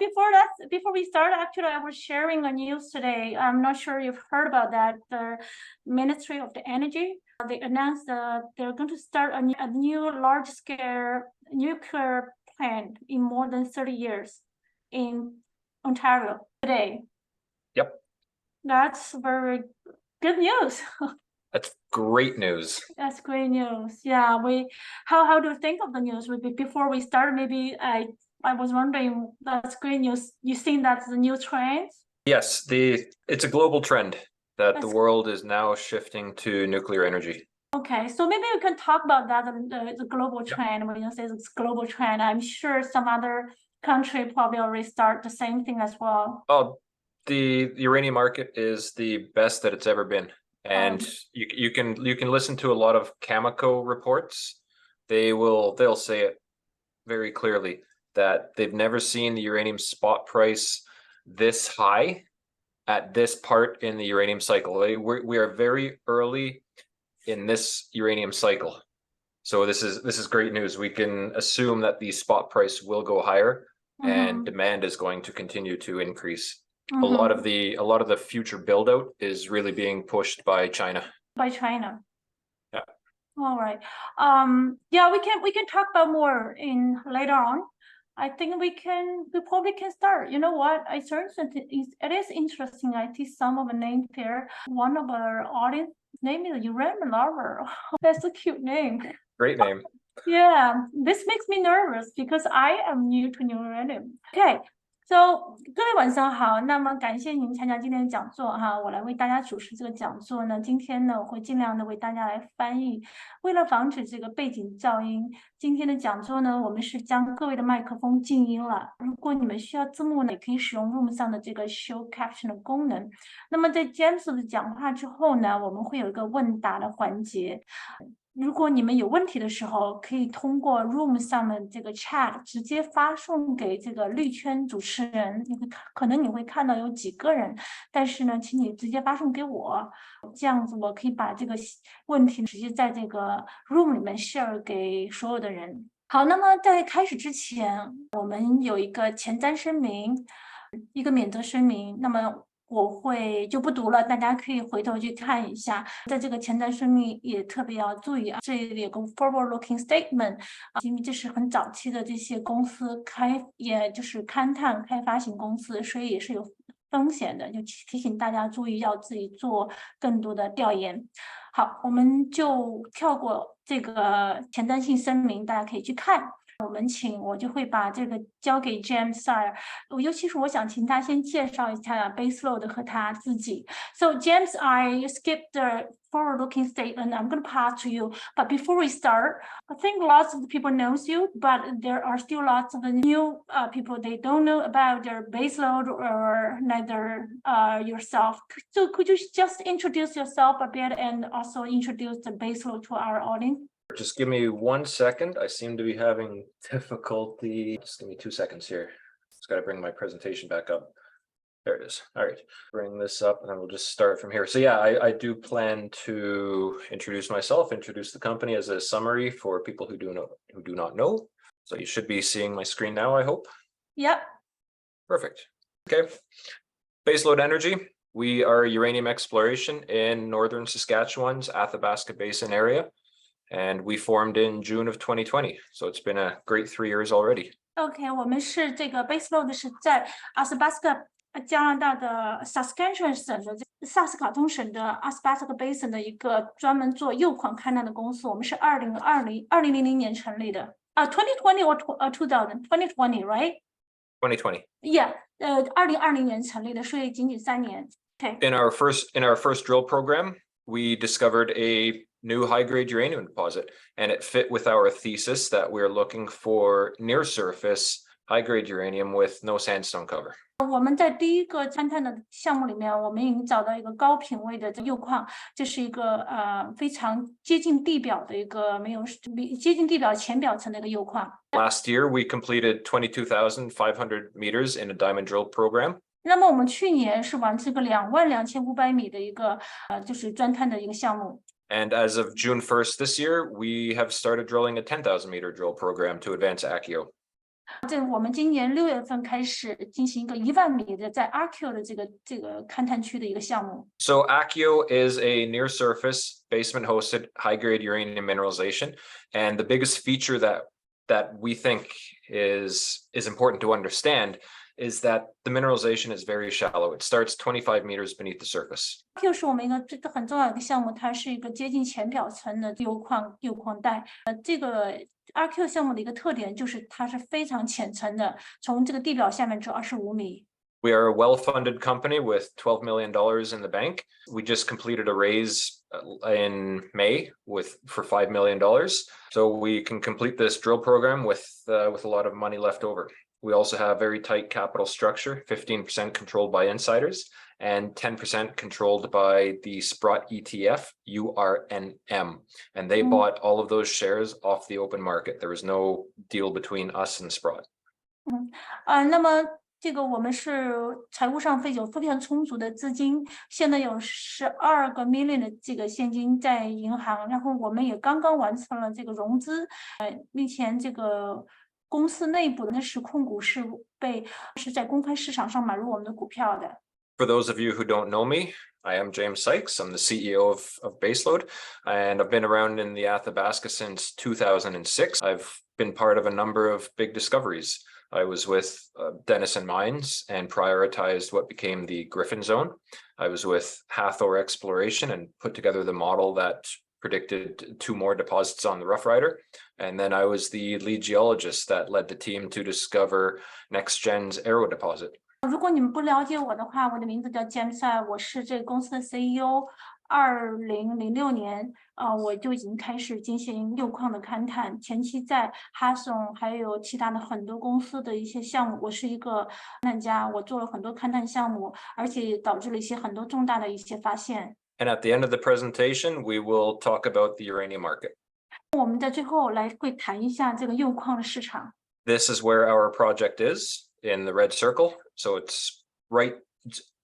before we start, actually, I was sharing a news today. I'm not sure you've heard about that. The Ministry of the Energy, they announced that they're going to start a new large-scale nuclear plant in more than 30 years in Ontario today. Yep. That's very good news. That's great news. That's great news. Yeah, how do you think of the news? Before we start, maybe I was wondering, that's great news. You think that's the new trend? Yes, it's a global trend that the world is now shifting to nuclear energy. Okay, so maybe we can talk about that, the global trend. When you say it's global trend, I'm sure some other country probably already start the same thing as well. Oh, the uranium market is the best that it's ever been. And you can listen to a lot of Cameco reports. They'll say it very clearly that they've never seen the uranium spot price this high at this part in the uranium cycle. We are very early in this uranium cycle. So this is great news. We can assume that the spot price will go higher and demand is going to continue to increase. A lot of the future build out is really being pushed by China. By China. Yeah. All right. Yeah, we can talk about more in later on. I think we probably can start. You know what? It is interesting. I see some of the names here. One of our audience name is Uranium Lover. That's a cute name. Great name. Yeah, this makes me nervous because I am new to uranium. Okay.So, 各位晚上好，那么感谢您参加今天的讲座哈，我来为大家主持这个讲座呢。今天呢，我会尽量的为大家来翻译。为了防止这个背景噪音，今天的讲座呢，我们是将各位的麦克风静音了。如果你们需要字幕呢，也可以使用 Room 上的这个 Show Caption 的功能。那么在 James 的讲话之后呢，我们会有一个问答的环节。如果你们有问题的时候，可以通过 Room 上的这个 Chat 直接发送给这个绿圈主持人。可能你会看到有几个人，但是呢，请你直接发送给我，这样子我可以把这个问题直接在这个 Room 里面 share 给所有的人。好，那么在开始之前，我们有一个前瞻声明，一个免责声明。那么我就不读了，大家可以回头去看一下。在这个前瞻声明也特别要注意啊，这里有个 forward-looking statement 因为这是很早期的这些公司也就是勘探开发型公司，所以也是有风险的，就提醒大家注意，要自己做更多的调研。好，我们就跳过这个前瞻性声明，大家可以去看。我就会把这个交给 James Sire， 尤其是我想请他先介绍一下 Baselode 和他自己。So James, I skipped the forward-looking statement. I'm going to pass to you. But before we start, I think lots of people knows you, but there are still lots of new people they don't know about their Baselode or neither yourself. So could you just introduce yourself a bit and also introduce the Baselode to our audience? Just give me 1 second. I seem to be having difficulty. Just give me 2 seconds here. Just got to bring my presentation back up. There it is. All right, bring this up and then we'll just start from here. So yeah, I do plan to introduce myself, introduce the company as a summary for people who do not know. So you should be seeing my screen now, I hope. Yep. Perfect. Okay. Baselode Energy. We are uranium exploration in northern Saskatchewan's Athabasca Basin area.And we formed in June of 2020, so it's been a great 3 years already. OK， 我们是这个 Baselode 是在 Athabasca 加拿大的 Saskatchewan 省的萨斯卡通省的 Athabasca Basin 的一个专门做铀矿勘探的公司。我们是2000年成立的。2020 or 2020, right? 2020. Yeah, 2020年成立的，所以仅仅3年。Okay. In our first drill program, we discovered a new high-grade uranium deposit, and it fit with our thesis that we're looking for near-surface high-grade uranium with no sandstone cover. 我们在第一个勘探的项目里面，我们已经找到一个高品位的铀矿，这是一个非常接近地表的一个接近地表浅表层的一个铀矿。Last year, we completed 22,500 meters in a diamond drill program. 那么我们去年是完成个22500米的一个就是钻探的一个项目。And as of June 1st this year, we have started drilling a 10,000 meter drill program to advance ACCIO. 我们今年6月份开始进行一个1万米的在 Archeo 的这个勘探区的一个项目。So Accio is a near-surface, basement-hosted, high-grade uranium mineralization, and the biggest feature that we think is important to understand is that the mineralization is very shallow. It starts 25 meters beneath the surface. Archeo 是我们一个很重要的一个项目，它是一个接近浅表层的铀矿带。这个 Archeo 项目的一个特点就是它是非常浅层的，从这个地表下面只有25米。We are a well-funded company with $12 million in the bank. We just completed a raise in May for $5 million. So we can complete this drill program with a lot of money left over. We also have very tight capital structure, 15% controlled by insiders and 10% controlled by the Sprott ETF, URNM. And they bought all of those shares off the open market. There was no deal between us and Sprott. 那么这个我们是财务上有非常充足的资金，现在有12个 million 的这个现金在银行，然后我们也刚刚完成了这个融资，目前这个公司内部的实控股是在公开市场上买入我们的股票的。For those of you who don't know me, I am James Sykes. I'm the CEO of Baselode, and I've been around in the Athabasca since 2006. I've been part of a number of big discoveries. I was with Denison Mines and prioritized what became the Griffin Zone. I was with Hathor Exploration and put together the model that predicted 2 more deposits on the Rough Rider. And then I was the lead geologist that led the team to discover NextGen's Arrow deposit. 如果你们不了解我的话，我的名字叫 James， 我是这个公司的 CEO。2006年，我就已经开始进行铀矿的勘探，前期在哈松还有其他的很多公司的一些项目，我是一个勘探家，我做了很多勘探项目，而且导致了很多重大的一些发现。And at the end of the presentation, we will talk about the uranium market. 我们在最后会谈一下这个铀矿的市场。This is where our project is in the red circle. So it's right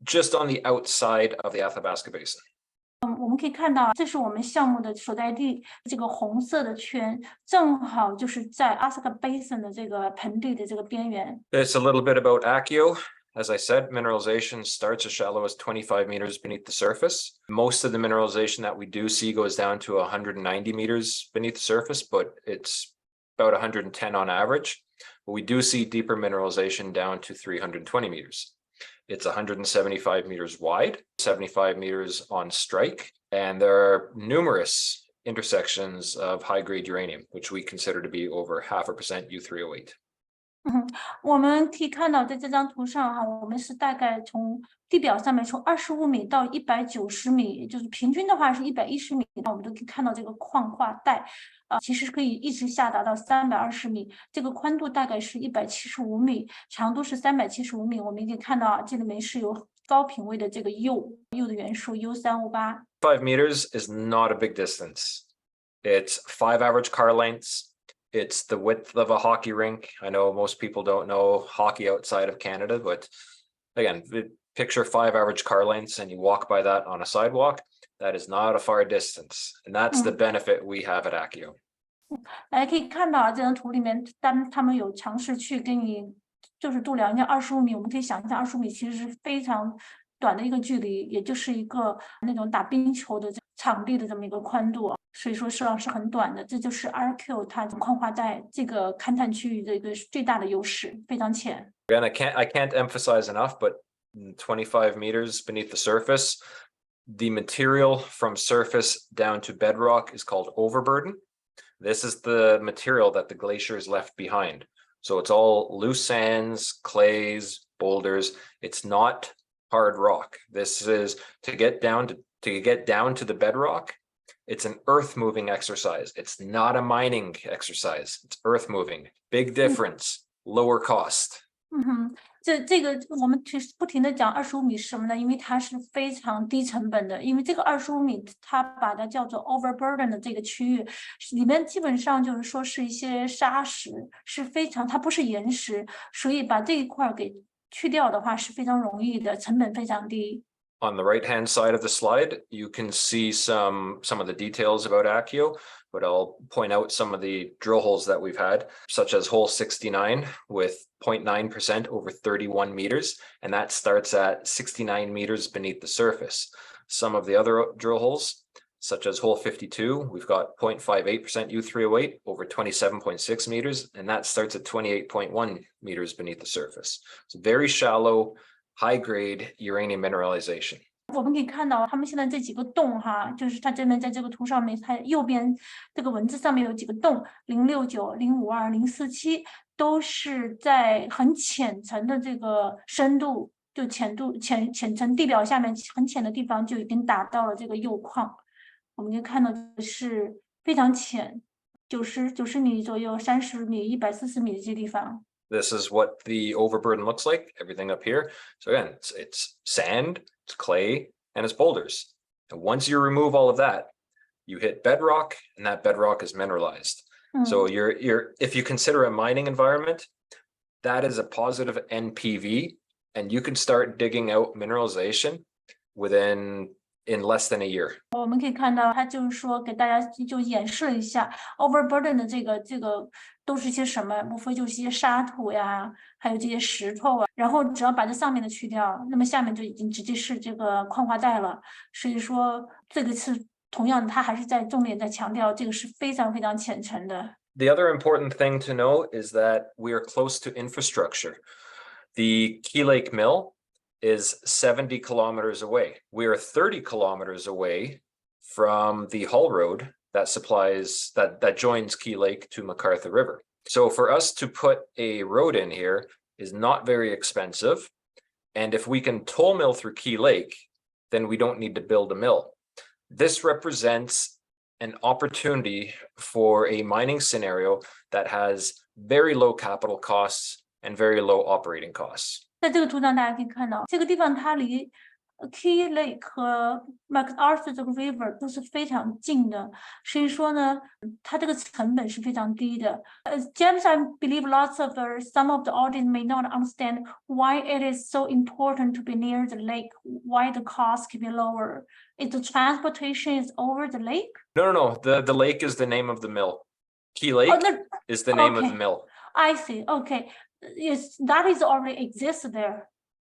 just on the outside of the Athabasca Basin. 我们可以看到，这是我们项目的所在地，这个红色的圈正好就是在阿萨巴斯卡 Basin 的这个盆地的这个边缘。It's a little bit about Accio. As I said, mineralization starts as shallow as 25 meters beneath the surface. Most of the mineralization that we do see goes down to 190 meters beneath the surface, but it's about 110 on average. But we do see deeper mineralization down to 320 meters. It's 175 meters wide, 75 meters on strike, and there are numerous intersections of high-grade uranium, which we consider to be over 0.5% U3O8. 我们可以看到，在这张图上我们是大概从地表上面从25米到190米，也就是平均的话是110米，我们都可以看到这个矿化带，其实可以一直下达到320米，这个宽度大概是175米，长度是375米。我们已经看到这里面是有高品位的这个铀的元素 U3O8。5 meters is not a big distance. It's 5 average car lengths. It's the width of a hockey rink. I know most people don't know hockey outside of Canada, but again, picture 5 average car lengths and you walk by that on a sidewalk. That is not a far distance. And that's the benefit we have at Accio. 大家可以看到这张图里面，他们有尝试去给你就是度量一下25米，我们可以想一下25米其实是非常短的一个距离，也就是一个那种打冰球的场地的这么一个宽度，所以说是很短的。这就是 Archeo 它矿化带这个勘探区域的一个最大的优势，非常浅。Again, I can't emphasize enough, but 25 meters beneath the surface, the material from surface down to bedrock is called overburden. This is the material that the glaciers left behind. So it's all loose sands, clays, boulders. It's not hard rock. This is to get down to the bedrock. It's an earth moving exercise. It's not a mining exercise. It's earth moving. Big difference, lower cost. 这个我们不停的讲25米是什么呢？因为它是非常低成本的，因为这个25米它把它叫做 overburden 的这个区域里面基本上就是说是一些沙石，它不是岩石，所以把这一块给去掉的话是非常容易的，成本非常低。On the right-hand side of the slide, you can see some of the details about Accio, but I'll point out some of the drill holes that we've had, such as hole 69 with 0.9% over 31 meters, and that starts at 69 meters beneath the surface. Some of the other drill holes, such as hole 52, we've got 0.58% U3O8 over 27.6 meters, and that starts at 28.1 meters beneath the surface. It's very shallow, high-grade uranium mineralization. 我们可以看到，他们现在这几个洞哈，就是它这边在这个图上面，它右边这个文字上面有几个洞，069、052、047，都是在很浅层的这个深度，就浅层地表下面很浅的地方就已经打到了这个铀矿。我们就看到是非常浅，90米左右，30米、140米的这地方。This is what the overburden looks like, everything up here. So again, it's sand, it's clay, and it's boulders. And once you remove all of that, you hit bedrock, and that bedrock is mineralized. So if you consider a mining environment, that is a positive NPV, and you can start digging out mineralization in less than a year. 我们可以看到，它就是说给大家就演示了一下 overburden 的这个都是些什么，无非就是一些沙土呀，还有这些石头啊。然后只要把这上面的去掉，那么下面就已经直接是这个矿化带了。所以说这个是同样的，它还是在重点在强调这个是非常非常浅层的。The other important thing to know is that we are close to infrastructure. The Key Lake Mill is 70 kilometers away. We are 30 kilometers away from the haul road that joins Key Lake to McArthur River. So for us to put a road in here is not very expensive. And if we can toll mill through Key Lake, then we don't need to build a mill. This represents an opportunity for a mining scenario that has very low capital costs and very low operating costs. 在这个图上，大家可以看到，这个地方它离Key Lake 和 McArthur 这个 river 都是非常近的，所以说呢，它这个成本是非常低的。James, I believe some of the audience may not understand why it is so important to be near the lake, why the cost can be lower. Is the transportation is over the lake? No. The lake is the name of the mill. Key Lake is the name of the mill. I see. Okay. Yes, that is already exists there.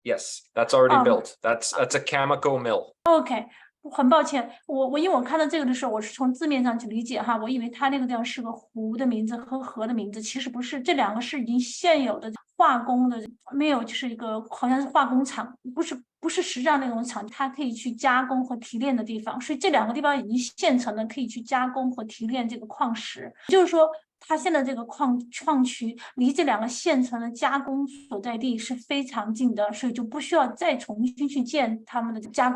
Yes, that's already built. That's a Cameco mill. OK， 很抱歉，因为我看到这个的时候，我是从字面上去理解哈，我以为它那个地方是个湖的名字和河的名字，其实不是，这两个是已经现有的化工的，没有就是一个好像是化工厂，不是实际上那种厂，它可以去加工和提炼的地方，所以这两个地方已经现成的可以去加工和提炼这个矿石，就是说。它现在这个矿区离这两个现成的加工所在地是非常近的，所以就不需要再重新去建他们的加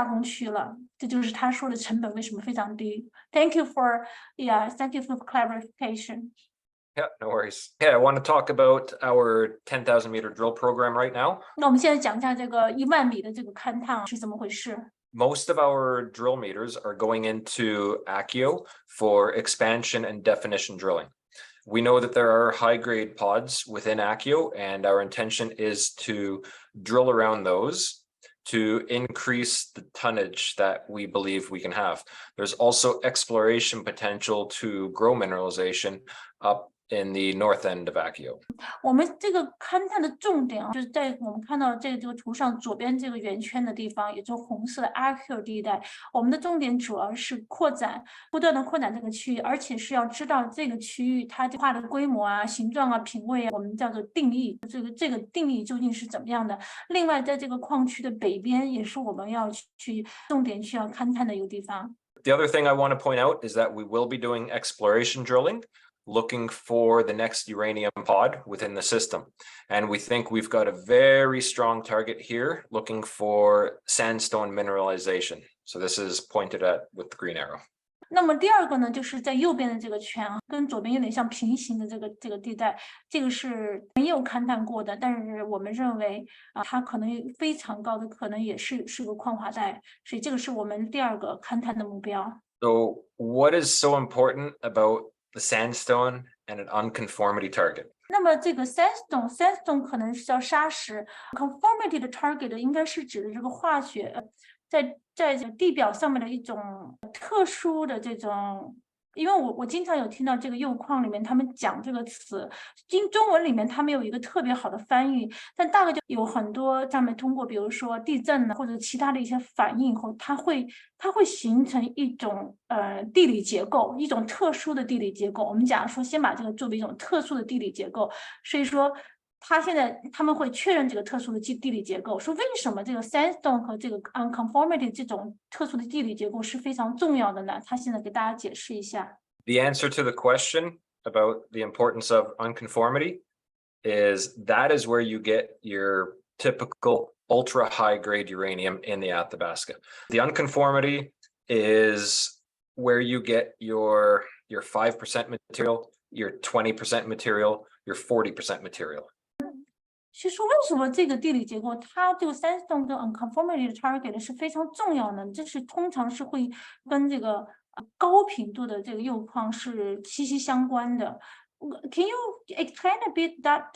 工区了。这就是他说的成本为什么非常低。Thank you for clarification. Yeah, no worries. Yeah, I want to talk about our 10,000 meter drill program right now. 那我们现在讲一下这个10000米的这个勘探是怎么回事。Most of our drill meters are going into Accio for expansion and definition drilling. We know that there are high-grade pods within Accio, and our intention is to drill around those to increase the tonnage that we believe we can have. There's also exploration potential to grow mineralization up in the north end of Accio. 我们这个勘探的重点就是在我们看到这个图上左边这个圆圈的地方，也就是红色的 Accio 地带。我们的重点主要是不断的扩展这个区域，而且是要知道这个区域它画的规模啊、形状啊、品位啊，我们叫做定义。这个定义究竟是怎么样的？另外，在这个矿区的北边，也是我们要去重点需要勘探的一个地方。The other thing I want to point out is that we will be doing exploration drilling, looking for the next uranium pod within the system. And we think we've got a very strong target here, looking for sandstone mineralization. So this is pointed at with the green arrow. 那么第二个呢，就是在右边的这个圈啊，跟左边有点像平行的这个地带，这个是没有勘探过的，但是我们认为它可能非常高的可能也是个矿化带，所以这个是我们第二个勘探的目标。So what is so important about the sandstone and an unconformity target? 那么这个 sandstone 可能是叫砂石 ，conformity 的 target 应该是指的这个化学在地表上面的一种特殊的这种。因为我经常有听到这个铀矿里面他们讲这个词，中文里面他们有一个特别好的翻译，但大概就有很多上面通过比如说地震或者其他的一些反应后，它会形成一种地理结构，一种特殊的地理结构。我们假如说先把这个作为一种特殊的地理结构，所以说他们会确认这个特殊的地理结构，说为什么这个 sandstone 和这个 unconformity 这种特殊的地理结构是非常重要的呢？他现在给大家解释一下。The answer to the question about the importance of unconformity is that is where you get your typical ultra high grade uranium in the Athabasca. The unconformity is where you get your 5% material, your 20% material, your 40% material. 其实为什么这个地理结构它这个 sandstone 跟 unconformity 的 target 是非常重要的？这是通常是会跟这个高频度的这个铀矿是息息相关的。Can you explain a bit that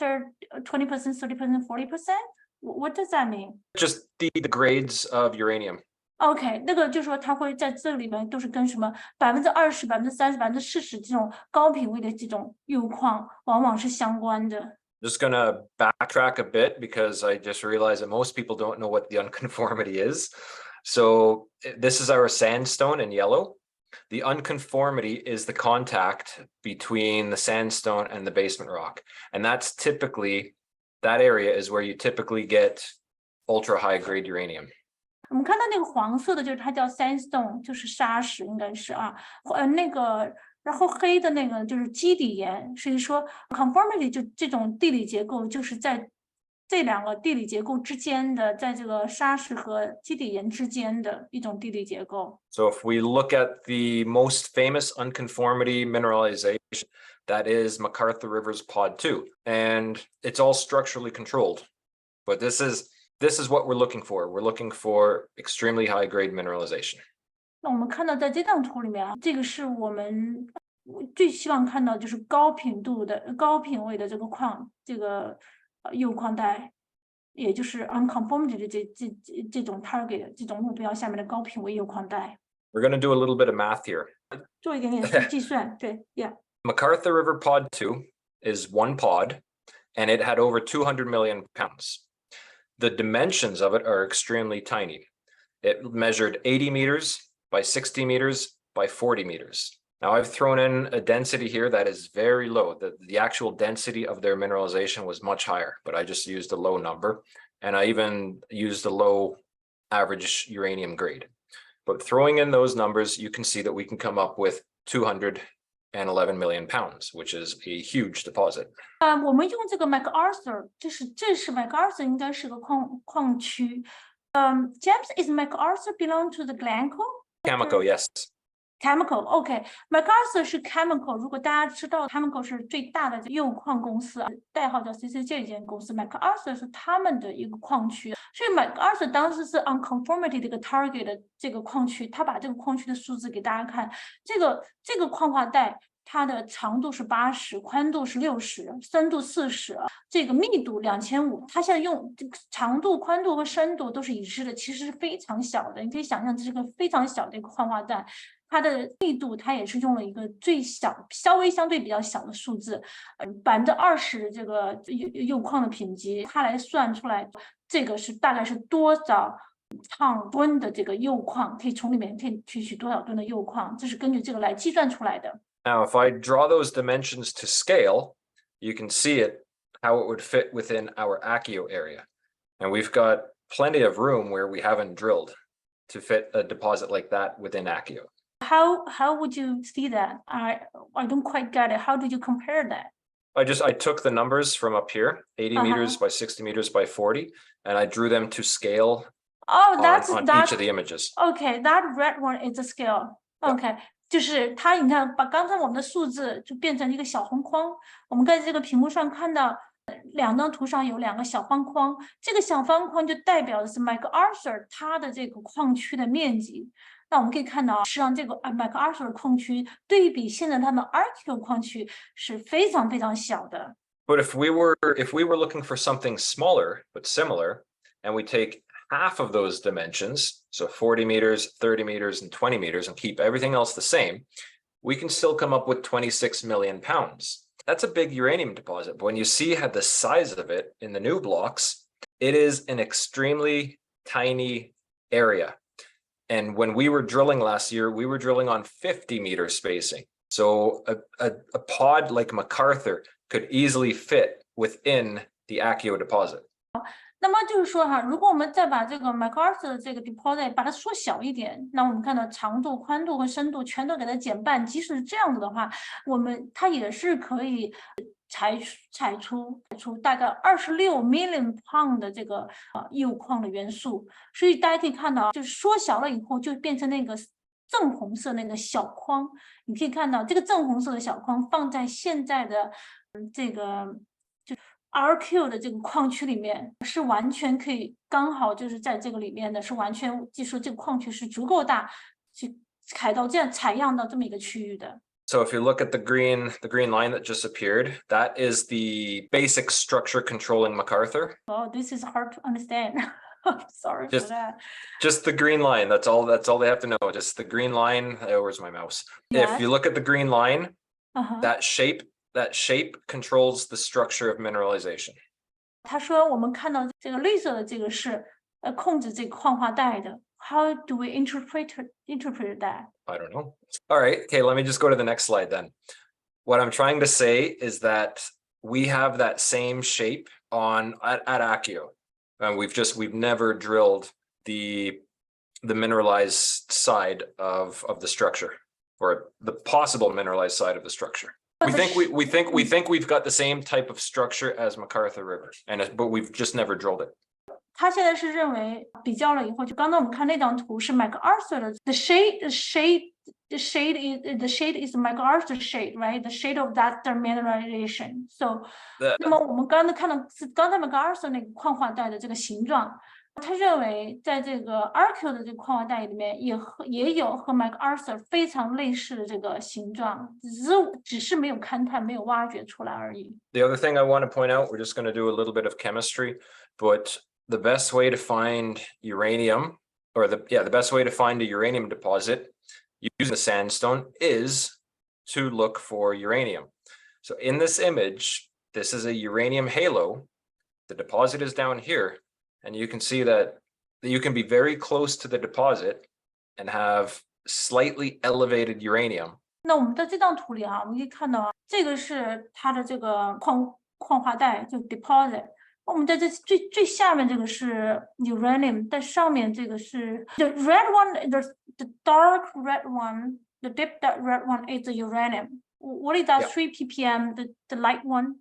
20%, 30%, 40%? What does that mean? Just the grades of uranium. OK， 那个就是说它会在这里面都是跟什么20%、30%、40%这种高频位的这种铀矿往往是相关的。Just gonna backtrack a bit because I just realized that most people don't know what the unconformity is. So this is our sandstone in yellow. The unconformity is the contact between the sandstone and the basement rock. And that's typically, that area is where you typically get ultra high grade uranium. 我们看到那个黄色的，就是它叫 sandstone， 就是砂石，应该是啊，然后黑的那个就是基底岩，所以说 conformity 就这种地理结构，就是在这两个地理结构之间的，在这个砂石和基底岩之间的一种地理结构。So if we look at the most famous unconformity mineralization, that is MacArthur River's Pod 2, and it's all structurally controlled. But this is what we're looking for. We're looking for extremely high grade mineralization. 那我们看到在这张图里面啊，这个是我们最希望看到就是高频位的这个铀矿带，也就是 unconformity 的这种 target 这种目标下面的高频位铀矿带。We're going to do a little bit of math here. 做一点点计算，对 ，Yeah. MacArthur River Pod 2 is one pod, and it had over 200 million pounds. The dimensions of it are extremely tiny. It measured 80 meters by 60 meters by 40 meters. Now I've thrown in a density here that is very low. The actual density of their mineralization was much higher, but I just used a low number, and I even used a low average uranium grade. But throwing in those numbers, you can see that we can come up with 211 million pounds, which is a huge deposit. 我们用这个 MacArthur，这是 MacArthur 应该是个矿区。James, is MacArthur belong to the Glencore? Cameco, yes. Chemical, OK，MacArthur 是 Chemical。如果大家知道 Chemical 是最大的铀矿公司，代号叫 CCG 这间公司 ，MacArthur 是他们的一个矿区。所以 MacArthur 当时是 unconformity 这个 target 的这个矿区，他把这个矿区的数字给大家看。这个矿化带，它的长度是80，宽度是60，深度40，这个密度2500。它现在用这个长度、宽度和深度都是已知的，其实是非常小的。你可以想象，这是个非常小的一个矿化带。它的密度，它也是用了一个最小、稍微相对比较小的数字，20%这个铀矿的品级，它来算出来，这个是大概是多少吨的这个铀矿，可以从里面可以提取多少吨的铀矿，这是根据这个来计算出来的。Now, if I draw those dimensions to scale, you can see it, how it would fit within our Accio area. And we've got plenty of room where we haven't drilled to fit a deposit like that within Accio. How would you see that? I don't quite get it. How did you compare that? I took the numbers from up here, 80 meters by 60 meters by 40, and I drew them to scale on each of the images. Okay, that red one is a scale. Okay. 就是它，你看，把刚才我们的数字就变成一个小红框。我们在这个屏幕上看到两张图上有2个小方框，这个小方框就代表的是 MacArthur 它的这个矿区的面积。那我们可以看到，实际上这个MacArthur 的矿区对比现在他们 Archean 矿区是非常非常小的。But if we were looking for something smaller but similar, and we take half of those dimensions, so 40 meters, 30 meters, and 20 meters, and keep everything else the same, we can still come up with 26 million pounds. That's a big uranium deposit. But when you see the size of it in the new blocks, it is an extremely tiny area. And when we were drilling last year, we were drilling on 50-meter spacing. So a pod like MacArthur could easily fit within the Akio deposit. 那么就是说哈，如果我们再把这个 MacArthur 的这个 deposit 把它缩小一点，那我们看到长度、宽度和深度全都给它减半，即使是这样子的话，它也是可以采出大概26 million pound 的这个铀矿的元素。所以大家可以看到，就是缩小了以后就变成那个正红色那个小框。你可以看到这个正红色的小框放在现在的这个RQ 的这个矿区里面是完全可以，刚好就是在这个里面的是完全，就说这个矿区是足够大，去采样到这么一个区域的。So if you look at the green line that just appeared, that is the basic structure controlling MacArthur. Oh, this is hard to understand. Sorry for that. Just the green line. That's all they have to know. Just the green line. Oh, where's my mouse? Yes. If you look at the green line, that shape controls the structure of mineralization. 他说我们看到这个绿色的这个是控制这个矿化带的。How do we interpret that? I don't know. All right. Okay, let me just go to the next slide then. What I'm trying to say is that we have that same shape at Akio. And we've never drilled the mineralized side of the structure, or the possible mineralized side of the structure. We think we've got the same type of structure as MacArthur River, but we've just never drilled it. 他现在是认为比较了以后，就刚才我们看那张图是 MacArthur 的 the shade is MacArthur shade, right? The shade of that mineralization. So 那么我们刚才看到是刚才 MacArthur 那个矿化带的这个形状，他认为在这个 RQ 的这个矿化带里面也有和 MacArthur 非常类似的这个形状，只是没有勘探没有挖掘出来而已。The other thing I want to point out, we're just going to do a little bit of chemistry, but the best way to find uranium, or the best way to find a uranium deposit using the sandstone is to look for uranium. So in this image, this is a uranium halo. The deposit is down here, and you can see that you can be very close to the deposit and have slightly elevated uranium. 那我们在这张图里我们可以看到这个是它的这个矿化带，就 deposit。我们在这最下面这个是 uranium， 在上面这个是 the red one, the dark red one, the deep dark red one is the uranium. What is that? 3 ppm, the light one?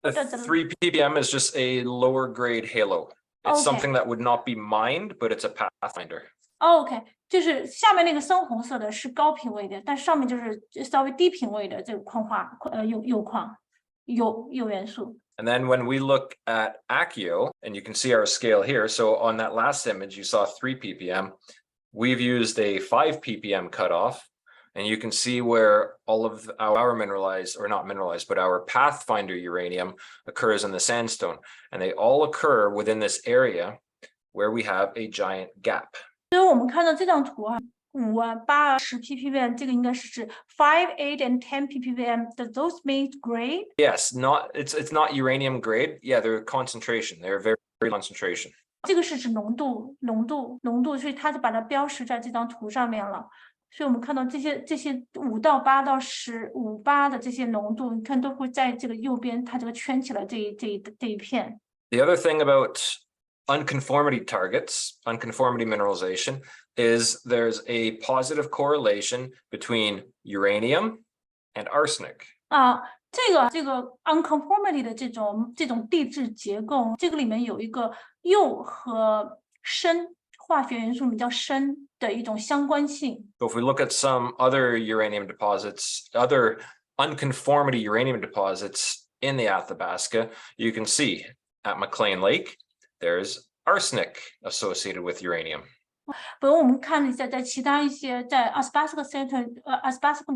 3 ppm is just a lower grade halo. It's something that would not be mined, but it's a pathfinder. OK， 就是下面那个深红色的是高品位的，但上面就是稍微低品位的这个铀元素。And then when we look at Akio, and you can see our scale here. So on that last image, you saw 3 ppm. We've used a 5 ppm cutoff, and you can see where all of our mineralized, or not mineralized, but our pathfinder uranium occurs in the sandstone. And they all occur within this area where we have a giant gap. 所以我们看到这张图5啊、8啊、10 ppm， 这个应该是指5, 8 and 10 ppm. Does those mean grade? Yes, it's not uranium grade. Yeah, they're concentration. They're very, very concentration. 这个是指浓度，所以它就把它标识在这张图上面了。所以我们看到这些5到8到10、5、8的这些浓度，你看都会在这个右边，它这个圈起来这一片。The other thing about unconformity targets, unconformity mineralization, is there's a positive correlation between uranium and arsenic. 这个 unconformity 的这种地质结构，这个里面有一个铀和砷化学元素比较砷的一种相关性。So if we look at some other uranium deposits, other unconformity uranium deposits in the Athabasca, you can see at McLean Lake, there's arsenic associated with uranium. 比如我们看一下，在其他一些在 Athabasca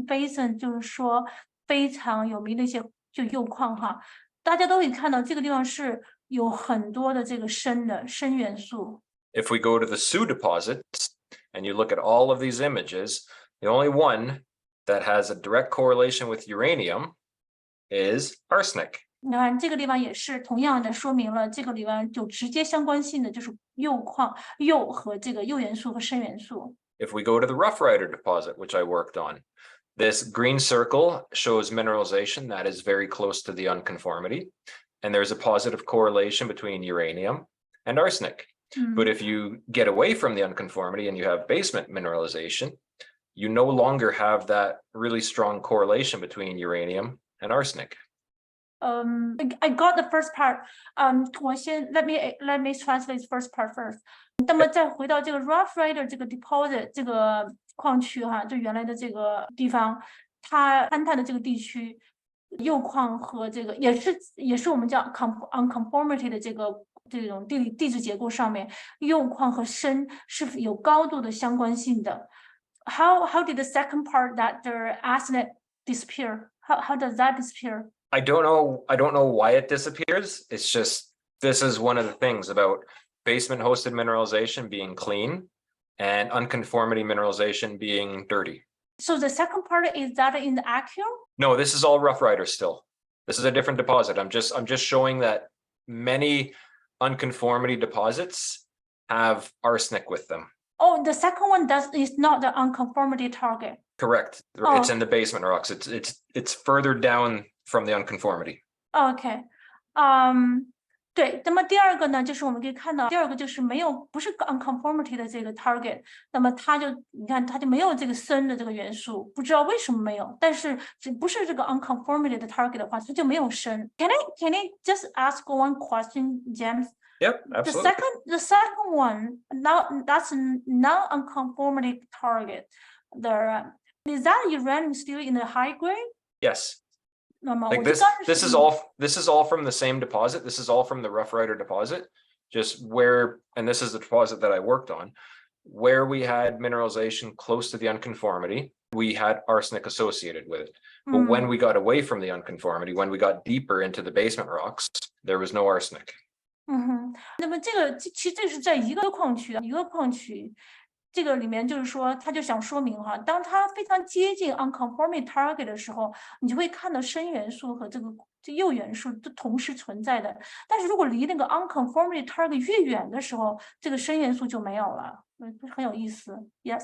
Basin， 就是说非常有名的一些就铀矿大家都可以看到这个地方是有很多的这个砷元素。If we go to the Sioux deposits and you look at all of these images, the only one that has a direct correlation with uranium is arsenic. 你看这个地方也是同样的说明了这个里边有直接相关性的，就是铀和这个铀元素和砷元素。If we go to the Rough Rider deposit, which I worked on, this green circle shows mineralization that is very close to the unconformity, and there's a positive correlation between uranium and arsenic. But if you get away from the unconformity and you have basement mineralization, you no longer have that really strong correlation between uranium and arsenic. I got the first part. 我先 let me translate the first part first. 那么再回到这个 Rough Rider 这个 deposit 这个矿区哈，就原来的这个地方，它勘探的这个地区，铀矿和这个也是我们叫 unconformity 的这种地质结构上面，铀矿和砷是有高度的相关性的。How did the second part that the arsenic disappear? How does that disappear? I don't know why it disappears. It's just, this is one of the things about basement hosted mineralization being clean and unconformity mineralization being dirty. So the second part is that in the Accio? No, this is all Rough Rider still. This is a different deposit. I'm just showing that many unconformity deposits have arsenic with them. Oh, the second one is not the unconformity target. Correct. Oh. It's in the basement rocks. It's further down from the unconformity. OK，对，那么第二个呢，就是我们可以看到，第二个就是不是 unconformity 的这个 target，那么你看它就没有这个砷的这个元素，不知道为什么没有，但是只不是这个 unconformity 的 target 的话，它就没有砷。Can I just ask one question, James? Yep, absolutely. The second one, now that's non-unconformity target. Is that uranium still in the high grade? Yes. Like this is all from the same deposit. This is all from the Rough Rider deposit, just where, and this is the deposit that I worked on, where we had mineralization close to the unconformity, we had arsenic associated with it. But when we got away from the unconformity, when we got deeper into the basement rocks, there was no arsenic. 那么其实这是在一个矿区，这个里面就是说，他就想说明哈，当它非常接近 unconformity target 的时候，你就会看到砷元素和这铀元素都同时存在的。但是如果离那个 unconformity target 越远的时候，这个砷元素就没有了，很有意思。Yes.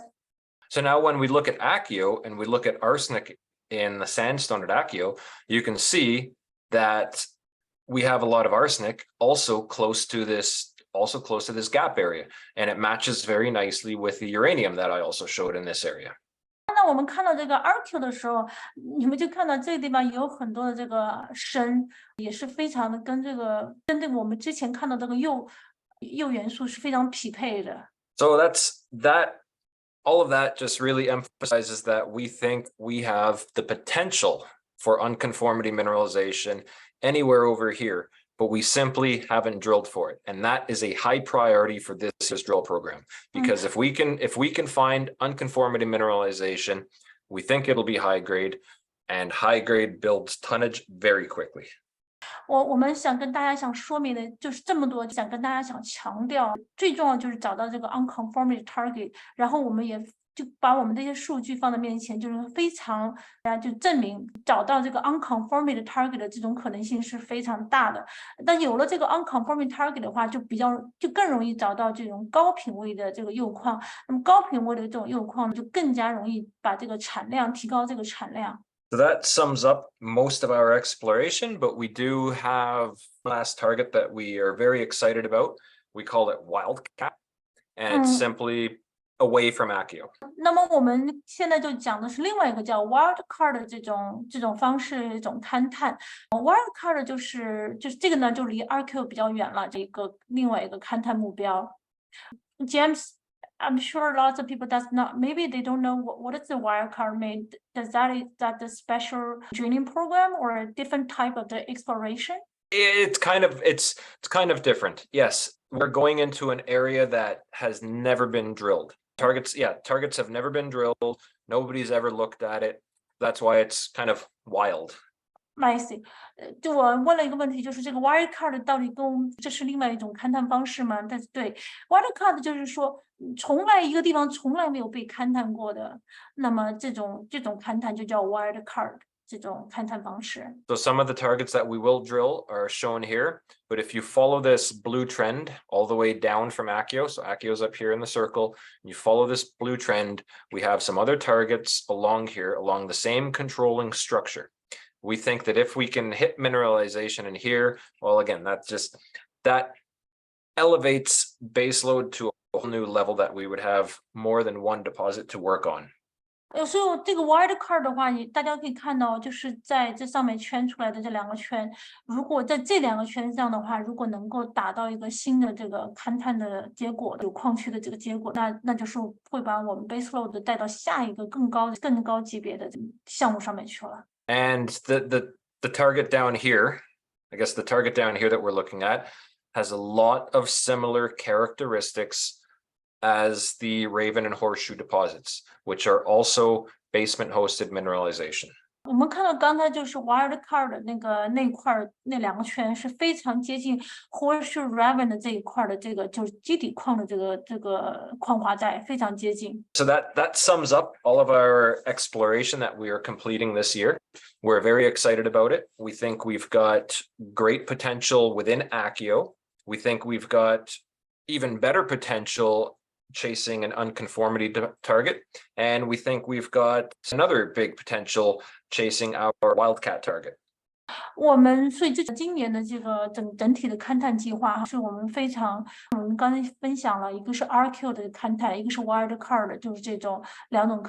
So now when we look at Accio and we look at arsenic in the sandstone at Accio, you can see that we have a lot of arsenic also close to this gap area, and it matches very nicely with the uranium that I also showed in this area. 那我们看到这个 Arctic 的时候，你们就看到这个地方有很多的这个砷，也是非常的跟这个我们之前看到这个铀元素是非常匹配的。So all of that just really emphasizes that we think we have the potential for unconformity mineralization anywhere over here, but we simply haven't drilled for it. And that is a high priority for this drill program, because if we can find unconformity mineralization, we think it'll be high grade, and high grade builds tonnage very quickly. 我们想跟大家想说明的就是这么多，想跟大家想强调，最重要就是找到这个 unconformity target， 然后我们也就把我们这些数据放在面前，就是非常就证明找到这个 unconformity target 的这种可能性是非常大的。但有了这个 unconformity target 的话，就更容易找到这种高品位的这个铀矿。那么高品位的这种铀矿就更加容易把这个提高这个产量。So that sums up most of our exploration, but we do have last target that we are very excited about. We call it Wildcat, and it's simply away from Accio. 那么我们现在就讲的是另外一个叫 Wildcat 的这种方式，一种勘探。Wildcat 就是这个呢，就离 Accio 比较远了，另外一个勘探目标。James, I'm sure lots of people maybe they don't know what is the wildcard mean. Is that the special drilling program or a different type of the exploration? It's kind of different. Yes, we're going into an area that has never been drilled. Targets have never been drilled. Nobody's ever looked at it. That's why it's kind of wild. I see，就我问了一个问题，就是这个 wildcard 到底这是另外一种勘探方式吗？但是对 wildcard 就是说，一个地方从来没有被勘探过的，那么这种勘探就叫 wildcard 这种勘探方式。So some of the targets that we will drill are shown here, but if you follow this blue trend all the way down from Akio, so Akio's up here in the circle, and you follow this blue trend, we have some other targets along here, along the same controlling structure. We think that if we can hit mineralization in here, well, again, that elevates baseload to a whole new level that we would have more than one deposit to work on. 所以这个 wildcard 的话，大家可以看到，就是在这上面圈出来的这2个圈，如果在这2个圈上的话，如果能够达到一个新的这个勘探的结果，有矿区的这个结果，那就是会把我们 baseload 带到下一个更高级别的项目上面去了。And the target down here, I guess the target down here that we're looking at has a lot of similar characteristics as the Raven and Horseshoe deposits, which are also basement hosted mineralization. 我们看到刚才就是 wildcard 的那块那2个圈是非常接近 Horseshoe Raven 的这一块的这个就是基底矿的这个矿滑带，非常接近。So that sums up all of our exploration that we are completing this year. We're very excited about it. We think we've got great potential within Akio. We think we've got even better potential chasing an unconformity target, and we think we've got another big potential chasing our wildcat target. 所以今年的这个整体的勘探计划是我们刚才分享了，一个是 RQ 的勘探，一个是 wildcard， 就是这种2种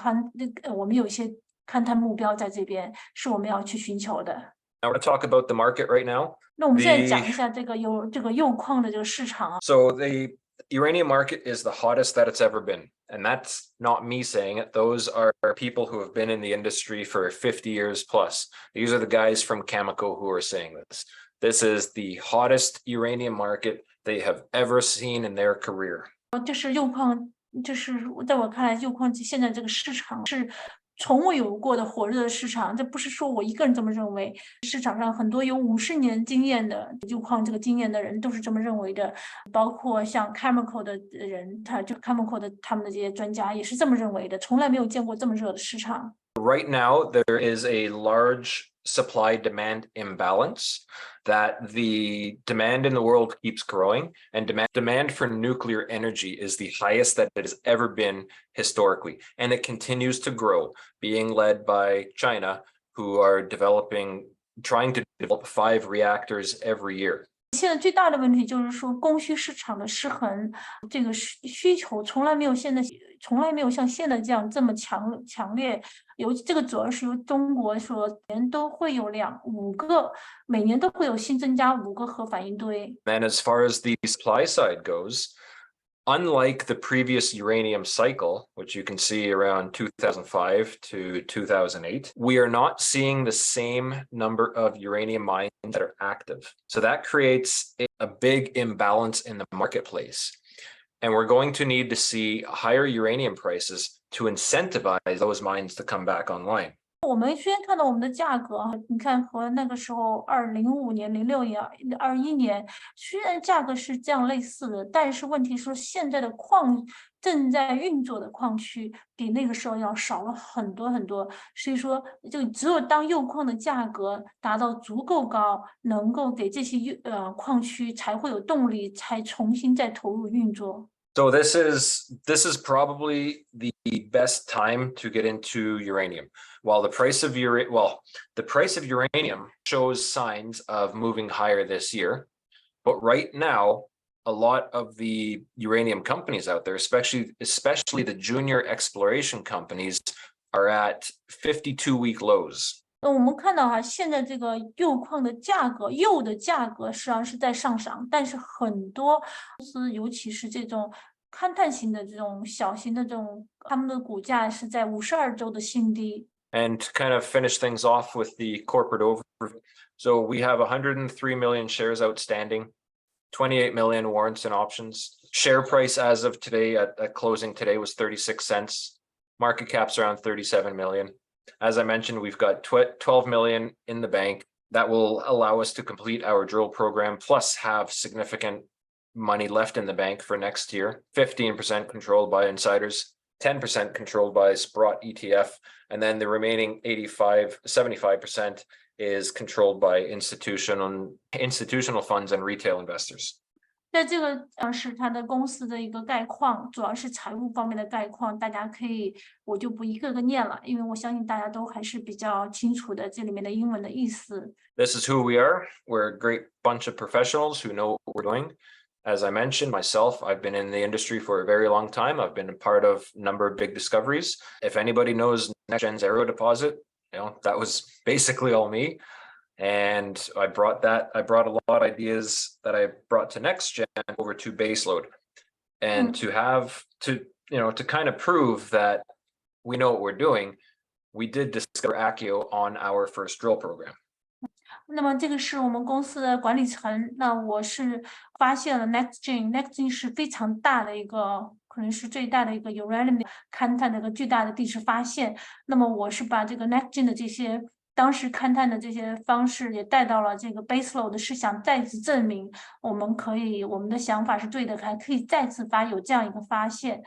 我们有一些勘探目标在这边是我们要去寻求的。Now we're going to talk about the market right now. 那我们现在讲一下这个铀矿的这个市场。So the uranium market is the hottest that it's ever been. And that's not me saying it. Those are people who have been in the industry for 50 years plus. These are the guys from Cameco who are saying this. This is the hottest uranium market they have ever seen in their career. 就是铀矿，就是在我看来，铀矿现在这个市场是从未有过的火热的市场，这不是说我一个人这么认为，市场上很多有50年经验的铀矿这个经验的人都是这么认为的，包括像 Cameco 的人，Cameco 的他们的这些专家也是这么认为的，从来没有见过这么热的市场。Right now, there is a large supply-demand imbalance that the demand in the world keeps growing, and demand for nuclear energy is the highest that it has ever been historically, and it continues to grow, being led by China, who are trying to develop 5 reactors every year. 现在最大的问题就是说供需市场的失衡，这个需求从来没有像现在这样这么强烈。这个主要是由中国说，每年都会有新增加5个核反应堆。And as far as the supply side goes, unlike the previous uranium cycle, which you can see around 2005 to 2008, we are not seeing the same number of uranium mines that are active. So that creates a big imbalance in the marketplace. And we're going to need to see higher uranium prices to incentivize those mines to come back online. 我们虽然看到我们的价格，你看和那个时候2005年、06年、21年，虽然价格是这样类似的，但是问题是现在的正在运作的矿区比那个时候要少了很多很多，所以说就只有当铀矿的价格达到足够高，能够给这些矿区才会有动力，才重新再投入运作。So this is probably the best time to get into uranium. While the price of uranium shows signs of moving higher this year, but right now, a lot of the uranium companies out there, especially the junior exploration companies, are at 52-week lows. 我们看到现在这个铀矿的价格，铀的价格实际上是在上涨，但是很多公司，尤其是这种勘探型的这种小型的这种，他们的股价是在52周的新低。And to kind of finish things off with the corporate overview, so we have 103 million shares outstanding, 28 million warrants and options. Share price as of today at closing today was 36 cents. Market cap's around 37 million. As I mentioned, we've got 12 million in the bank. that will allow us to complete our drill program, plus have significant money left in the bank for next year. 15% controlled by insiders, 10% controlled by Sprott ETF, and then the remaining 75% is controlled by institutional funds and retail investors. 在这个是它的公司的一个概况，主要是财务方面的概况，大家可以，我就不一个个念了，因为我相信大家都还是比较清楚的这里面的英文的意思。This is who we are. We're a great bunch of professionals who know what we're doing. As I mentioned, myself, I've been in the industry for a very long time. I've been a part of a number of big discoveries. If anybody knows NextGen's Arrow deposit, that was basically all me. And I brought a lot of ideas that I brought to NextGen over to Baselode. And to kind of prove that we know what we're doing, we did discover Accio on our first drill program. 那么这个是我们公司的管理层，那我是发现了 NextGen 是非常大的一个，可能是最大的一个 Uranium 勘探的一个巨大的地质发现。那么我是把这个 NextGen 的这些当时勘探的这些方式也带到了这个 Baselode， 是想再次证明我们的想法是对的，还可以再次有这样一个发现。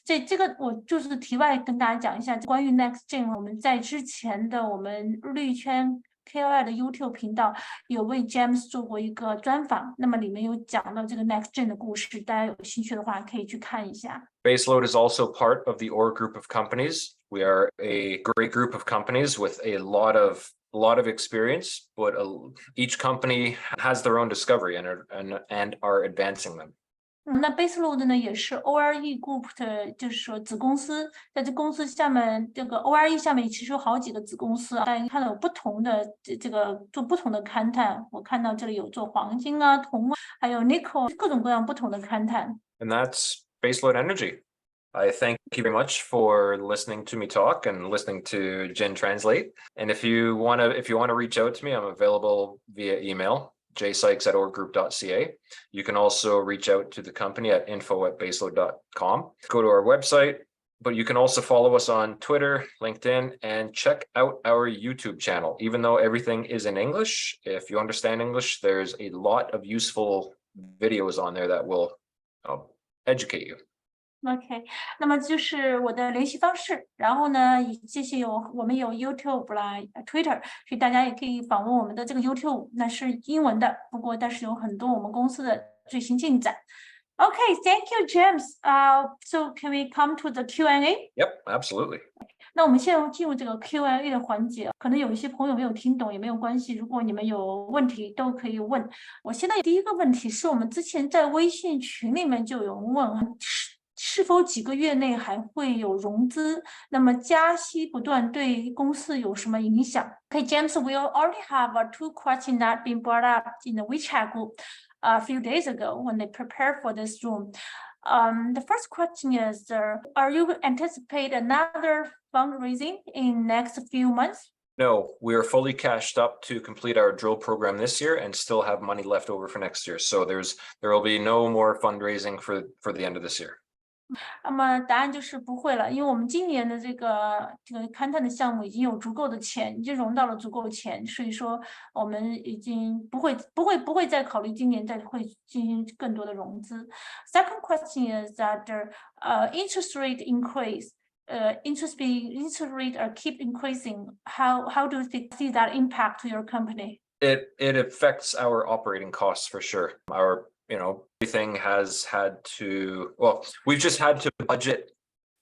这个我就是题外跟大家讲一下关于 NextGen， 我们在之前的我们绿圈KOL 的 YouTube 频道有为 James 做过一个专访，那么里面有讲到这个 NextGen 的故事，大家有兴趣的话可以去看一下。Baselode is also part of the OR group of companies. We are a great group of companies with a lot of experience, but each company has their own discovery and are advancing them. 那 Baselode 呢也是 ORE Group 的，就是说子公司，在这公司下面，这个 ORE 下面其实有好几个子公司啊，大家看到有不同的这个做不同的勘探，我看到这里有做黄金啊、铜啊，还有 nickel 各种各样不同的勘探。And that's Baselode Energy. I thank you very much for listening to me talk and listening to Jen translate. And if you want to reach out to me, I'm available via email. jsykes@orgroup.ca. You can also reach out to the company at info@baselode.com. Go to our website, but you can also follow us on Twitter, LinkedIn, and check out our YouTube channel. Even though everything is in English, if you understand English, there's a lot of useful videos on there that will educate you. OK， 那么就是我的联系方式，然后呢，这些我们有 YouTube 啦、Twitter， 所以大家也可以访问我们的这个 YouTube， 那是英文的，不过但是有很多我们公司的最新进展。OK, thank you, James. So can we come to the Q&A? Yep, absolutely. 那我们现在进入这个 Q&A 的环节，可能有一些朋友没有听懂也没有关系，如果你们有问题都可以问。我现在第一个问题是我们之前在微信群里面就有人问，是否几个月内还会有融资？那么加息不断对公司有什么影响？ Okay, James, we already have two questions that been brought up in the WeChat group a few days ago when they prepared for this room. The first question is, are you anticipate another fundraising in next few months? No, we are fully cashed up to complete our drill program this year and still have money left over for next year. So there will be no more fundraising for the end of this year. 那么答案就是不会了，因为我们今年的这个勘探的项目已经有足够的钱，已经融到了足够的钱，所以说我们已经不会再考虑今年再会进行更多的融资。Second question is that interest rate increase. Interest rate keep increasing. How do you see that impact to your company? It affects our operating costs for sure. Everything has had to, we've just had to budget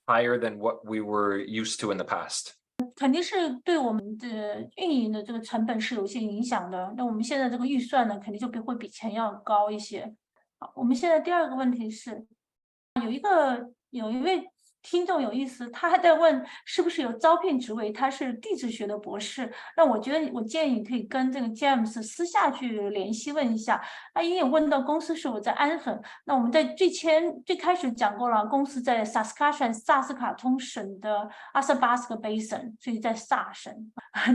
higher than what we were used to in the past. 肯定是对我们的运营的这个成本是有些影响的。那我们现在这个预算呢，肯定就会比前要高一些。好，我们现在第二个问题是，有一位听众有意思，他还在问是不是有招聘职位，他是地质学的博士。那我建议你可以跟这个 James 私下去联系问一下。因为有问到公司是我在安恒，那我们在最开始讲过了，公司在 Saskatchewan 萨斯卡通省的 Athabasca Basin， 所以在萨省。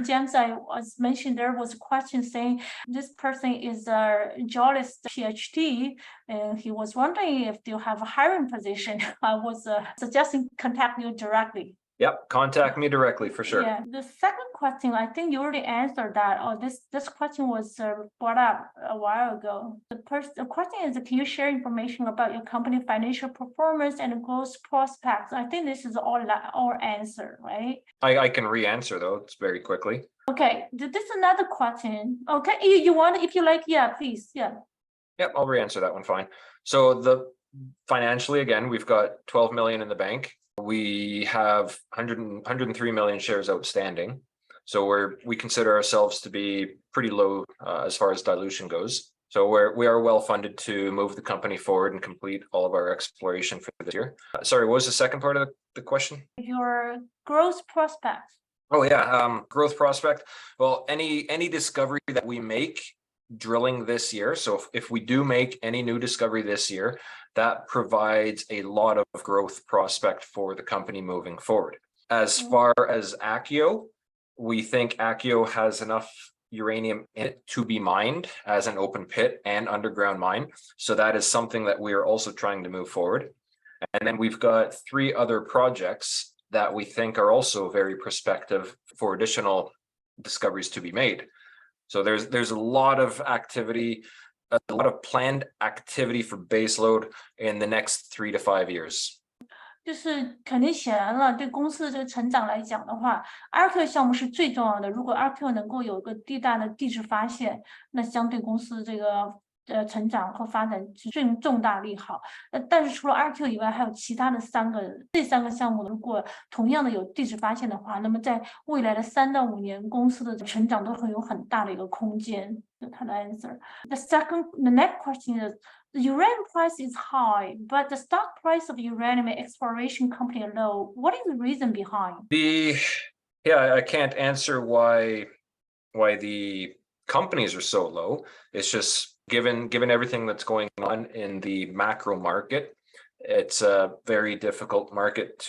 James, I was mentioned there was a question saying this person is a geologist PhD, and he was wondering if you have a hiring position. I was suggesting contact you directly. Yep, contact me directly for sure. Yeah. The second question, I think you already answered that. Oh, this question was brought up a while ago. The question is, can you share information about your company financial performance and growth prospects? I think this is all answer, right? I can re-answer though, it's very quickly. Okay, this is another question. Okay, you want, if you like, yeah, please, yeah. Yep, I'll re-answer that one fine. So financially, again, we've got 12 million in the bank. We have 103 million shares outstanding. So we consider ourselves to be pretty low as far as dilution goes. So we are well funded to move the company forward and complete all of our exploration for this year. Sorry, what was the second part of the question? Your growth prospects. Oh yeah, growth prospect. Well, any discovery that we make drilling this year. So if we do make any new discovery this year, that provides a lot of growth prospect for the company moving forward. As far as Accio, we think Accio has enough uranium in it to be mined as an open pit and underground mine. So that is something that we are also trying to move forward. And then we've got 3 other projects that we think are also very prospective for additional discoveries to be made. So there's a lot of activity, a lot of planned activity for Baselode in the next 3 to 5 years. 就是肯定显然了，对公司的这个成长来讲的话 ，Archeo 项目是最重要的。如果 Archeo 能够有个地大的地质发现，那相对公司这个成长和发展是重大利好。但是除了 Archeo 以外，还有其他的这3个项目，如果同样的有地质发现的话，那么在未来的3到5年，公司的成长都会有很大的一个空间。它的 answer. The next question is, the uranium price is high, but the stock price of uranium exploration company are low. What is the reason behind? I can't answer why the companies are so low. It's just given everything that's going on in the macro market, it's a very difficult market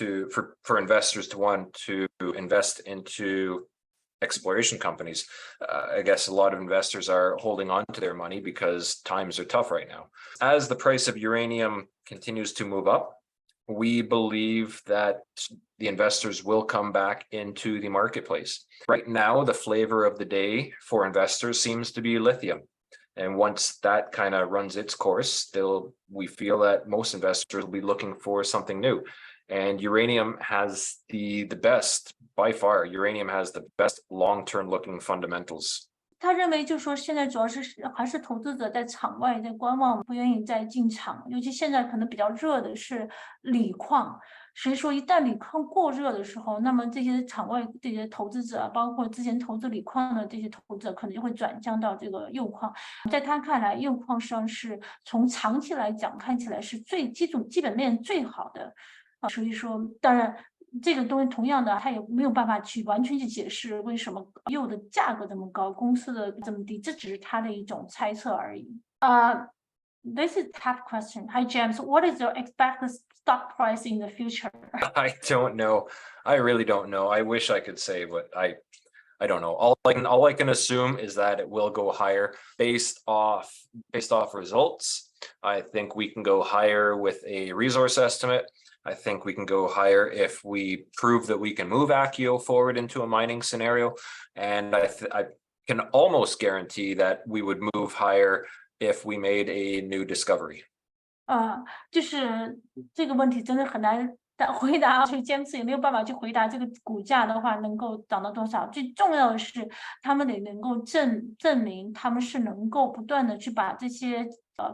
for investors to want to invest into exploration companies. I guess a lot of investors are holding on to their money because times are tough right now. As the price of uranium continues to move up, we believe that the investors will come back into the marketplace. Right now, the flavor of the day for investors seems to be lithium. And once that kind of runs its course, we feel that most investors will be looking for something new. And uranium has the best, by far, uranium has the best long-term looking fundamentals. 他认为，就是说，现在主要还是投资者在场外在观望，不愿意再进场。尤其现在可能比较热的是锂矿，所以说一旦锂矿过热的时候，那么这些场外这些投资者，包括之前投资锂矿的这些投资者，可能就会转向到这个铀矿。在他看来，铀矿实际上是从长期来讲，看起来是最基本面最好的。所以说，当然。这个东西同样的，它也没有办法去完全去解释为什么铀的价格这么高，公司的这么低，这只是它的一种猜测而已。This is a tough question. Hi James, what is your expected stock price in the future? I don't know. I really don't know. I wish I could say, but I don't know. All I can assume is that it will go higher based off results. I think we can go higher with a resource estimate. I think we can go higher if we prove that we can move Accio forward into a mining scenario. And I can almost guarantee that we would move higher if we made a new discovery. 就是这个问题真的很难回答，所以詹姆斯也没有办法去回答这个股价的话能够涨到多少。最重要的是，他们得能够证明他们是能够不断的去把这些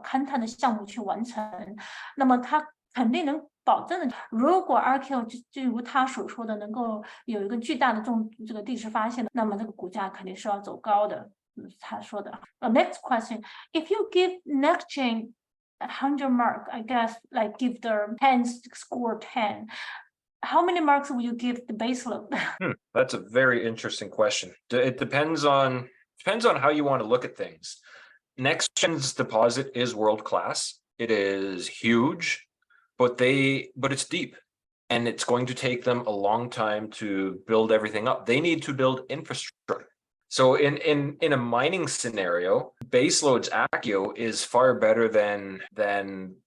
勘探的项目去完成。那么他肯定能保证的，如果 Archeo 就如他所说的，能够有一个巨大的这个地质发现，那么这个股价肯定是要走高的。他说的。Next question: If you give NextGen 100 mark, I guess, like give the 10 score 10. How many marks will you give the Baselode? That's a very interesting question. It depends on how you want to look at things. NextGen's deposit is world class. It is huge. But it's deep, and it's going to take them a long time to build everything up. They need to build infrastructure. So in a mining scenario, Baselode's Accio is far better than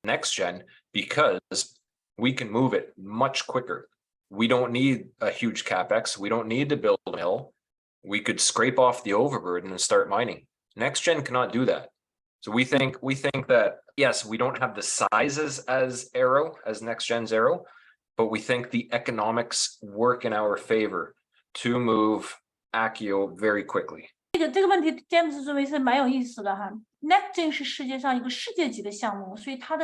NextGen because we can move it much quicker. We don't need a huge capex. We don't need to build a mill. we could scrape off the overburden and start mining. NextGen cannot do that. So we think that, yes, we don't have the sizes as NextGen's Arrow, but we think the economics work in our favor to move Akio very quickly. 这个问题 James 认为是蛮有意思的哈。NextGen 是世界上一个世界级的项目，所以它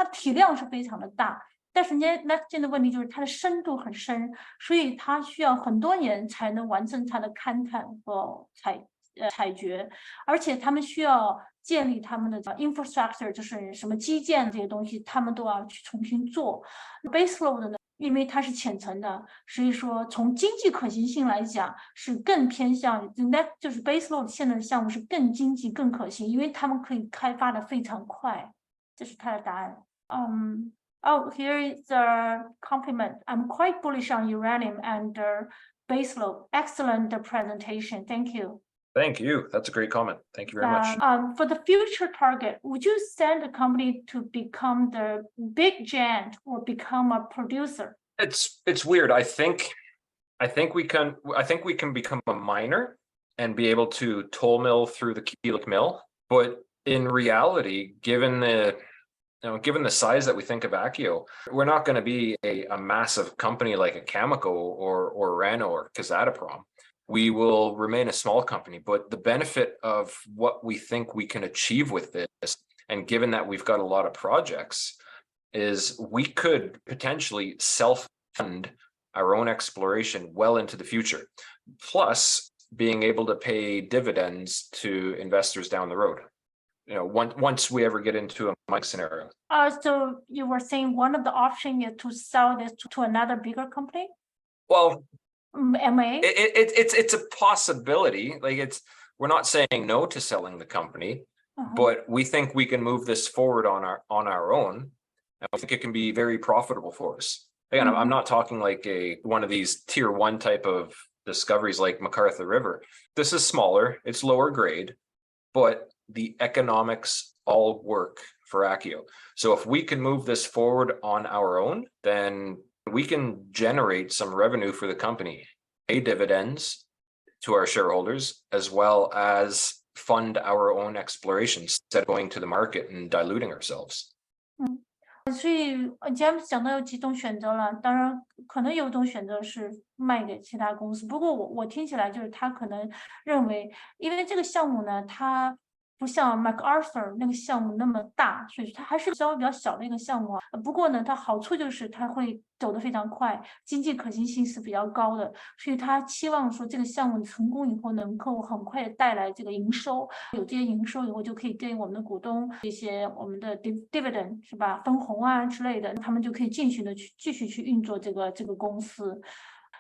体量是非常的大。但是NextGen 的问题就是它的深度很深，所以它需要很多年才能完成它的勘探和采掘，而且他们需要建立他们的 infrastructure， 就是什么基建这些东西，他们都要去重新做。Baselode 呢，因为它是浅层的，所以说从经济可行性来讲是更偏向，就是 Baselode 现在的项目是更经济更可行，因为他们可以开发的非常快。这是他的答案。Oh, here is a compliment. I'm quite bullish on uranium and Baselode. Excellent presentation. Thank you. Thank you. That's a great comment. Thank you very much. For the future target, would you send a company to become the big giant or become a producer? It's weird. I think we can become a miner and be able to toll mill through the Keelik mill. But in reality, given the size that we think of Akio, we're not going to be a massive company like a Cameco or Rano or Kazatomprom. We will remain a small company, but the benefit of what we think we can achieve with this, and given that we've got a lot of projects, is we could potentially self-fund our own exploration well into the future, plus being able to pay dividends to investors down the road. Once we ever get into a mining scenario. So you were saying one of the options is to sell this to another bigger company? Well, MA? It's a possibility. We're not saying no to selling the company, but we think we can move this forward on our own. And I think it can be very profitable for us. Again, I'm not talking like one of these tier 1 type of discoveries like MacArthur River. This is smaller, it's lower grade, but the economics all work for Akio. So if we can move this forward on our own, then we can generate some revenue for the company, pay dividends to our shareholders, as well as fund our own exploration instead of going to the market and diluting ourselves. 所以 James 讲到有几种选择了，当然可能有一种选择是卖给其他公司，不过我听起来就是他可能认为，因为这个项目呢，它不像 MacArthur 那个项目那么大，所以它还是稍微比较小的一个项目。不过呢，它好处就是它会走得非常快，经济可行性是比较高的，所以他期望说这个项目成功以后能够很快的带来这个营收，有这些营收以后就可以给我们的股东一些我们的 dividend 是吧，分红啊之类的，他们就可以继续去运作这个公司。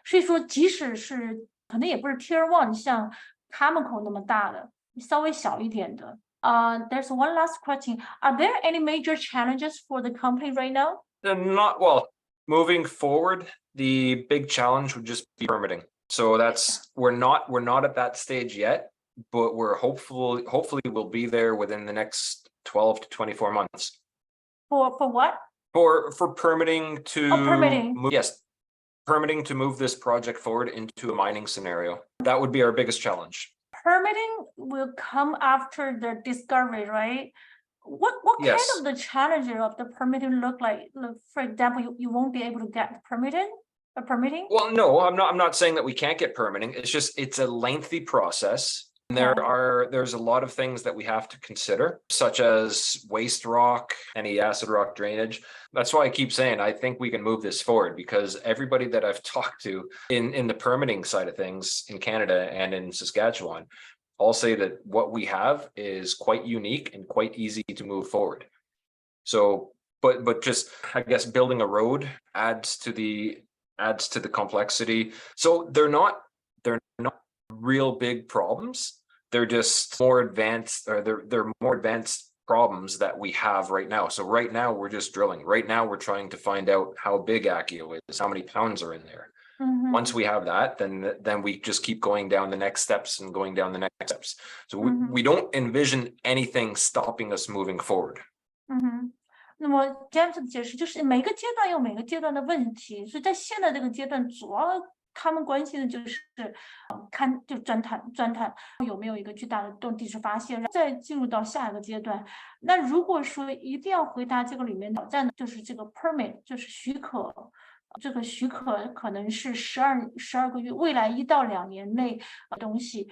所以说，即使是可能也不是 Tier 1像 Cameco 那么大的。稍微小一点的。There's one last question. Are there any major challenges for the company right now? Not well. Moving forward, the big challenge would just be permitting. So we're not at that stage yet, but we're hopefully we'll be there within the next 12 to 24 months. For what? For permitting to permitting. Yes, permitting to move this project forward into a mining scenario. That would be our biggest challenge. Permitting will come after the discovery, right? What Yes. kind of the challenge of the permitting look like? For example, you won't be able to get permitting? Well, no, I'm not saying that we can't get permitting. It's a lengthy process. And there's a lot of things that we have to consider, such as waste rock, any acid rock drainage. That's why I keep saying I think we can move this forward, because everybody that I've talked to in the permitting side of things in Canada and in Saskatchewan all say that what we have is quite unique and quite easy to move forward. So, but just I guess building a road adds to the complexity. So they're not real big problems. They're just more advanced, or they're more advanced problems that we have right now. So right now we're just drilling. Right now we're trying to find out how big Akio is, how many pounds are in there. Once we have that, then we just keep going down the next steps and going down the next steps. So we don't envision anything stopping us moving forward. 那么 James 的解释就是每个阶段有每个阶段的问题，所以在现在这个阶段主要他们关心的就是钻探有没有一个巨大的地质发现，再进入到下一个阶段。那如果说一定要回答这个里面挑战的，就是这个 permit， 就是许可。这个许可可能是12个月，未来1到2年内的东西。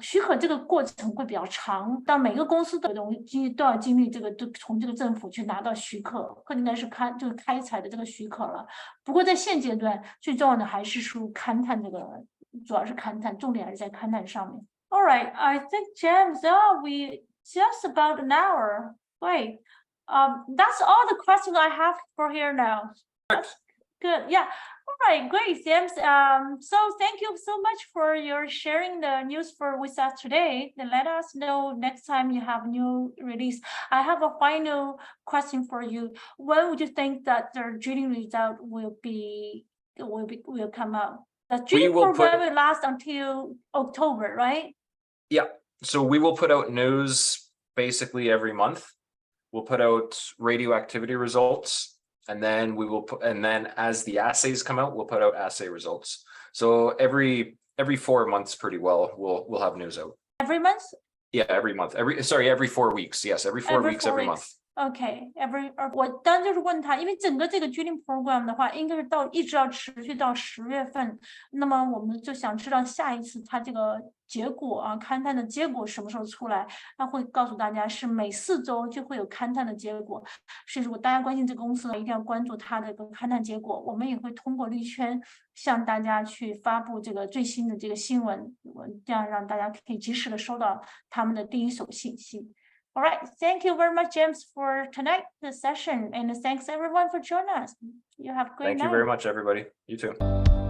许可这个过程会比较长，但每个公司的东西都要经历这个，从这个政府去拿到许可，应该是开采的这个许可了。不过在现阶段，最重要的还是说勘探这个，主要是勘探，重点还是在勘探上面。All right, I think James, we just about an hour. Wait, that's all the questions I have for here now. Good. Yeah. All right. Great, James. So thank you so much for your sharing the news with us today. And let us know next time you have new release. I have a final question for you. When would you think that the drilling result will come out? The drilling program will last until October, right? Yeah. So we will put out news basically every month. We'll put out radioactivity results. And then as the assays come out, we'll put out assay results. So every 4 months pretty well, we'll have news out. Every month? Yeah, every month. Every 4 weeks. Yes, every 4 weeks, every month. OK, 我当时就是问他，因为整个这个 drilling program 的话，应该是一直要持续到10月份。那么我们就想知道下一次它这个结果啊，勘探的结果什么时候出来？那会告诉大家是每4周就会有勘探的结果。所以如果大家关心这个公司，一定要关注它的勘探结果。我们也会通过绿圈向大家去发布这个最新的这个新闻，这样让大家可以及时的收到他们的第一手信息。All right, thank you very much, James, for tonight's session, and thanks everyone for joining us. You have a great night. Thank you very much, everybody. You too.